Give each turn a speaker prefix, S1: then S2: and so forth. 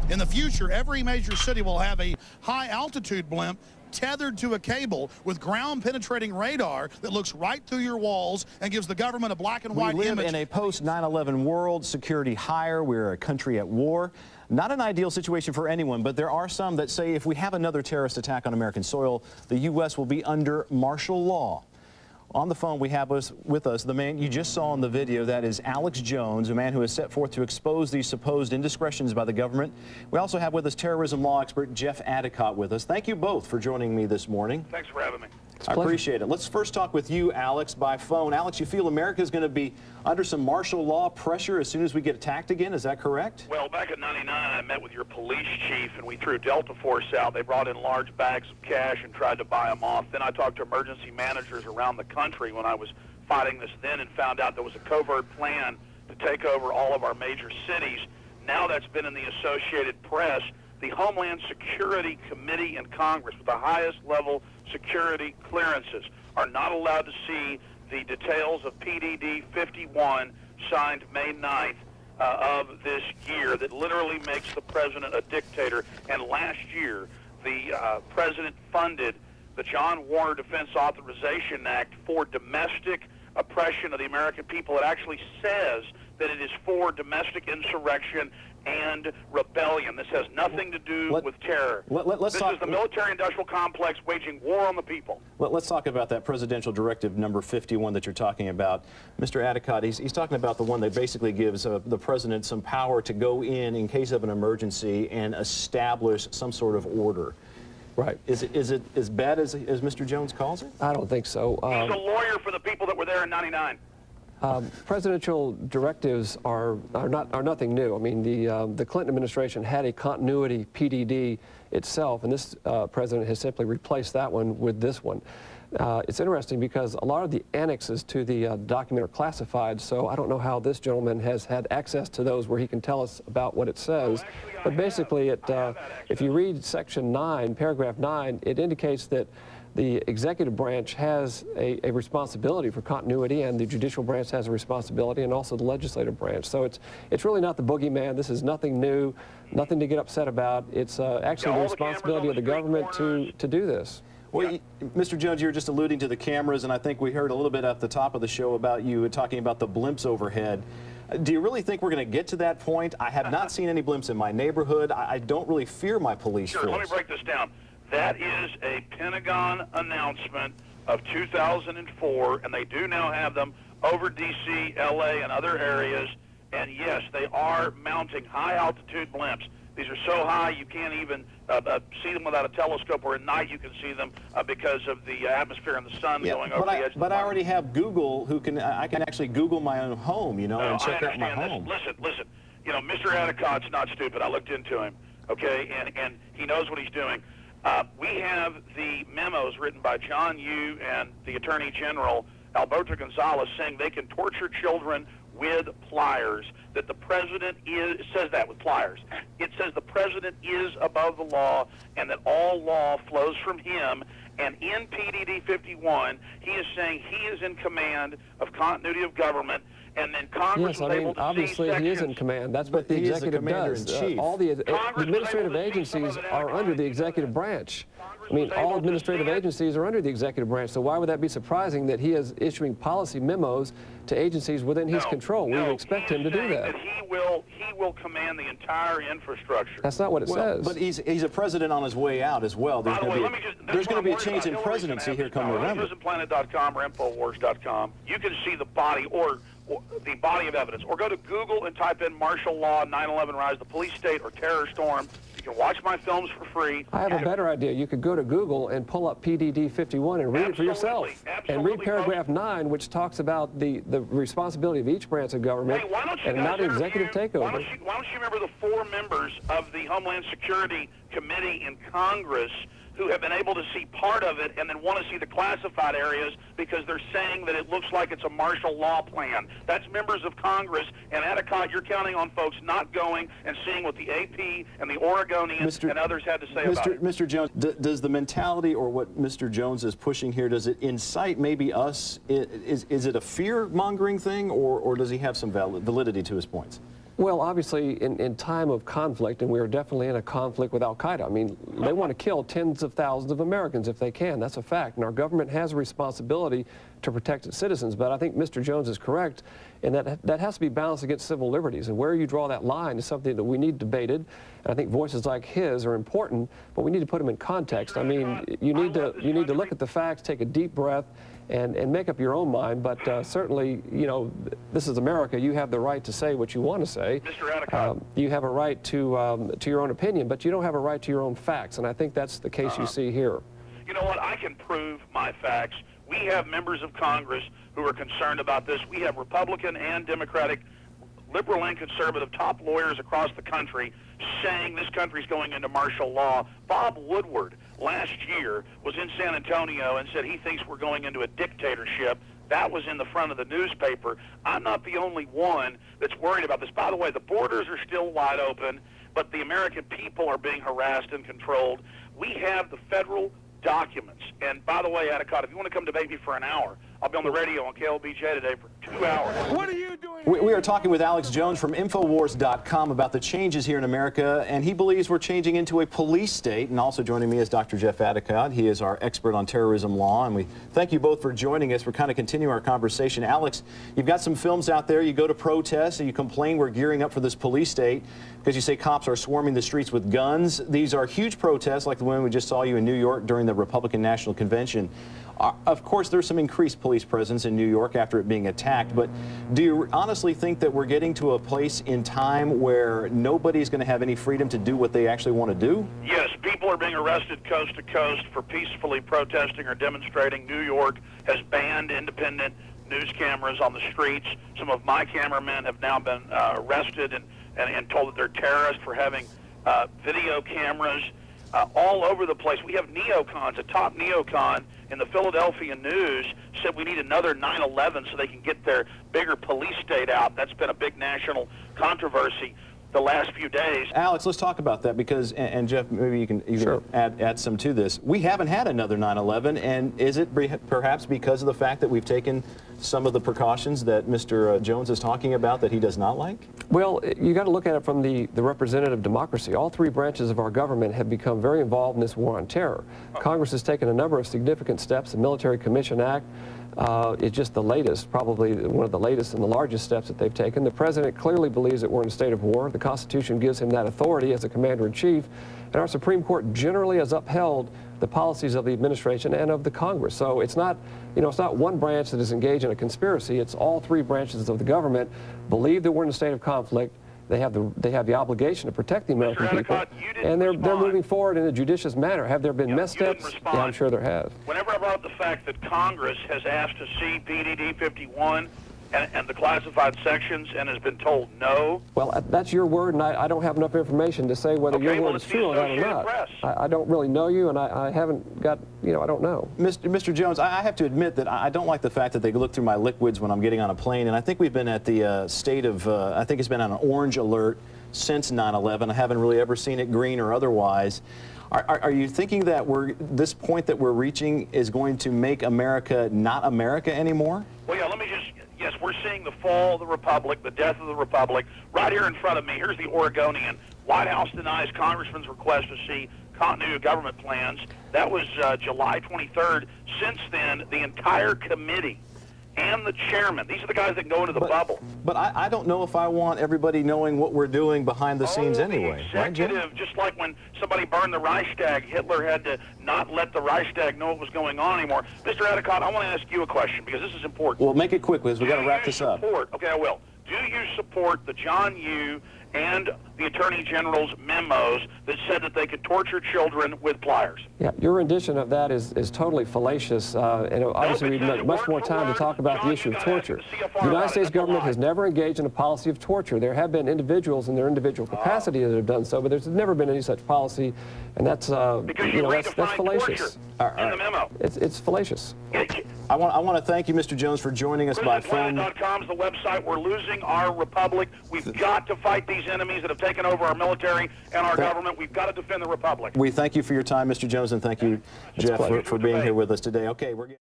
S1: In the future, every major city will have a high-altitude blimp tethered to a cable with ground-penetrating radar that looks right through your walls and gives the government a black and white image.
S2: We live in a post-9/11 world, security higher, we're a country at war. Not an ideal situation for anyone, but there are some that say if we have another terrorist attack on American soil, the U.S. will be under martial law. On the phone, we have with us the man you just saw in the video. That is Alex Jones, a man who has set forth to expose these supposed indiscretions by the government. We also have with us terrorism law expert Jeff Adicott with us. Thank you both for joining me this morning.
S3: Thanks for having me.
S2: I appreciate it. Let's first talk with you, Alex, by phone. Alex, you feel America is going to be under some martial law pressure as soon as we get attacked again? Is that correct?
S3: Well, back in '99, I met with your police chief, and we threw Delta Force out. They brought in large bags of cash and tried to buy them off. Then I talked to emergency managers around the country when I was fighting this then and found out there was a covert plan to take over all of our major cities. Now that's been in the Associated Press. The Homeland Security Committee in Congress, with the highest level security clearances, are not allowed to see the details of PDD 51 signed May 9th of this year that literally makes the president a dictator. And last year, the president funded the John Warner Defense Authorization Act for domestic oppression of the American people. It actually says that it is for domestic insurrection and rebellion. This has nothing to do with terror. This is the military-industrial complex waging war on the people.
S2: Let's talk about that presidential directive number 51 that you're talking about. Mr. Adicott, he's talking about the one that basically gives the president some power to go in case of an emergency and establish some sort of order. Right. Is it as bad as Mr. Jones calls it?
S4: I don't think so.
S3: He's a lawyer for the people that were there in '99.
S4: Presidential directives are nothing new. I mean, the Clinton administration had a continuity PDD itself, and this president has simply replaced that one with this one. It's interesting because a lot of the annexes to the document are classified, so I don't know how this gentleman has had access to those where he can tell us about what it says. But basically, if you read Section 9, Paragraph 9, it indicates that the executive branch has a responsibility for continuity, and the judicial branch has a responsibility, and also the legislative branch. So it's really not the boogeyman. This is nothing new, nothing to get upset about. It's actually the responsibility of the government to do this.
S2: Well, Mr. Jones, you were just alluding to the cameras, and I think we heard a little bit at the top of the show about you talking about the blimps overhead. Do you really think we're going to get to that point? I have not seen any blimps in my neighborhood. I don't really fear my police force.
S3: Let me break this down. That is a Pentagon announcement of 2004, and they do now have them over D.C., L.A., and other areas. And yes, they are mounting high-altitude blimps. These are so high you can't even see them without a telescope, or at night you can see them because of the atmosphere and the sun going over the edge.
S2: But I already have Google, I can actually Google my own home, you know, and check out my home.
S3: Listen. You know, Mr. Adicott's not stupid. I looked into him, okay, and he knows what he's doing. We have the memos written by John Yoo and the Attorney General, Alberto Gonzalez, saying they can torture children with pliers, that the president says that with pliers. It says the president is above the law and that all law flows from him. And in PDD 51, he is saying he is in command of continuity of government. And then Congress was able to
S4: obviously he is in command. That's what the executive does. All the administrative agencies are under the executive branch. I mean, all administrative agencies are under the executive branch. So why would that be surprising that he is issuing policy memos to agencies within his control? We would expect him to do that.
S3: He will command the entire infrastructure.
S4: That's not what it says.
S2: But he's a president on his way out as well. There's going to be a change in presidency here come November.
S3: Planet.com or INFOWARS.com. You can see the body or the body of evidence, or go to Google and type in martial law, 9/11 rise, the police state, or terror storm. You can watch my films for free.
S4: I have a better idea. You could go to Google and pull up PDD 51 and read it for yourself. And read paragraph 9, which talks about the responsibility of each branch of government and not an executive takeover.
S3: Why don't you remember the 4 members of the Homeland Security Committee in Congress who have been able to see part of it and then want to see the classified areas because they're saying that it looks like it's a martial law plan. That's members of Congress, and Adicott, you're counting on folks not going and seeing what the AP and the Oregonians and others had to say about it.
S2: Mr. Jones, does the mentality or what Mr. Jones is pushing here, does it incite maybe us? Is it a fear-mongering thing, or does he have some validity to his points?
S4: Well, obviously, in time of conflict, and we are definitely in a conflict with Al-Qaeda. I mean, they want to kill tens of thousands of Americans if they can. That's a fact. And our government has a responsibility to protect its citizens. But I think Mr. Jones is correct in that has to be balanced against civil liberties. And where you draw that line is something that we need debated. And I think voices like his are important, but we need to put them in context. I mean, you need to look at the facts, take a deep breath, and make up your own mind. But certainly, you know, this is America. You have the right to say what you want to say.
S3: Mr. Adicott.
S4: You have a right to your own opinion, but you don't have a right to your own facts. And I think that's the case you see here.
S3: You know what? I can prove my facts. We have members of Congress who are concerned about this. We have Republican and Democratic, liberal and conservative top lawyers across the country saying this country's going into martial law. Bob Woodward last year was in San Antonio and said he thinks we're going into a dictatorship. That was in the front of the newspaper. I'm not the only one that's worried about this. By the way, the borders are still wide open, but the American people are being harassed and controlled. We have the federal documents. And by the way, Adicott, if you want to come debate me for an hour, I'll be on the radio on KLBJ today for 2 hours.
S1: What are you doing?
S2: We are talking with Alex Jones from INFOWARS.com about the changes here in America, and he believes we're changing into a police state. And also joining me is Dr. Jeff Adicott. He is our expert on terrorism law, and we thank you both for joining us. We're kind of continuing our conversation. Alex, you've got some films out there. You go to protests and you complain we're gearing up for this police state because you say cops are swarming the streets with guns. These are huge protests like the one we just saw you in New York during the Republican National Convention. Of course, there's some increased police presence in New York after it being attacked, but do you honestly think that we're getting to a place in time where nobody's going to have any freedom to do what they actually want to do?
S3: Yes, people are being arrested coast to coast for peacefully protesting or demonstrating. New York has banned independent news cameras on the streets. Some of my cameramen have now been arrested and told that they're terrorists for having video cameras all over the place. We have neocons. A top neocon in the Philadelphia News said we need another 9/11 so they can get their bigger police state out. That's been a big national controversy the last few days.
S2: Alex, let's talk about that because, and Jeff, maybe you can
S4: Sure.
S2: add some to this. We haven't had another 9/11, and is it perhaps because of the fact that we've taken some of the precautions that Mr. Jones is talking about that he does not like?
S4: Well, you got to look at it from the representative democracy. All three branches of our government have become very involved in this war on terror. Congress has taken a number of significant steps. The Military Commission Act is just the latest, probably one of the latest and the largest steps that they've taken. The president clearly believes that we're in a state of war. The Constitution gives him that authority as a commander-in-chief, and our Supreme Court generally has upheld the policies of the administration and of the Congress. So it's not, you know, it's not one branch that is engaged in a conspiracy. It's all three branches of the government believe that we're in a state of conflict. They have the obligation to protect the American people, and they're moving forward in a judicious manner. Have there been missteps? Yeah, I'm sure there have.
S3: Whenever I brought up the fact that Congress has asked to see PDD 51 and the classified sections and has been told no.
S4: Well, that's your word, and I don't have enough information to say whether your word is true or not. I don't really know you, and I haven't got, you know, I don't know.
S2: Mr. Jones, I have to admit that I don't like the fact that they look through my liquids when I'm getting on a plane, and I think we've been at the state of, I think it's been on an orange alert since 9/11. I haven't really ever seen it green or otherwise. Are you thinking that this point that we're reaching is going to make America not America anymore?
S3: Well, yeah, let me just, yes, we're seeing the fall of the Republic, the death of the Republic. Right here in front of me, here's the Oregonian. White House denies Congressman's request to see continuity of government plans. That was July 23rd. Since then, the entire committee and the chairman, these are the guys that go into the bubble.
S2: But I don't know if I want everybody knowing what we're doing behind the scenes anyway.
S3: The executive, just like when somebody burned the Reichstag, Hitler had to not let the Reichstag know what was going on anymore. Mr. Adicott, I want to ask you a question because this is important.
S2: Well, make it quick, Liz. We've got to wrap this up.
S3: Okay, I will. Do you support the John Yoo and the Attorney General's memos that said that they could torture children with pliers?
S4: Yeah, your rendition of that is totally fallacious, and obviously we need much more time to talk about the issue of torture. The United States government has never engaged in a policy of torture. There have been individuals in their individual capacity that have done so, but there's never been any such policy, and that's that's fallacious.
S3: In the memo.
S4: It's fallacious.
S2: I want to thank you, Mr. Jones, for joining us by phone.
S3: PrisonPlanet.com is the website. We're losing our republic. We've got to fight these enemies that have taken over our military and our government. We've got to defend the republic.
S2: We thank you for your time, Mr. Jones, and thank you, Jeff, for being here with us today. Okay, we're getting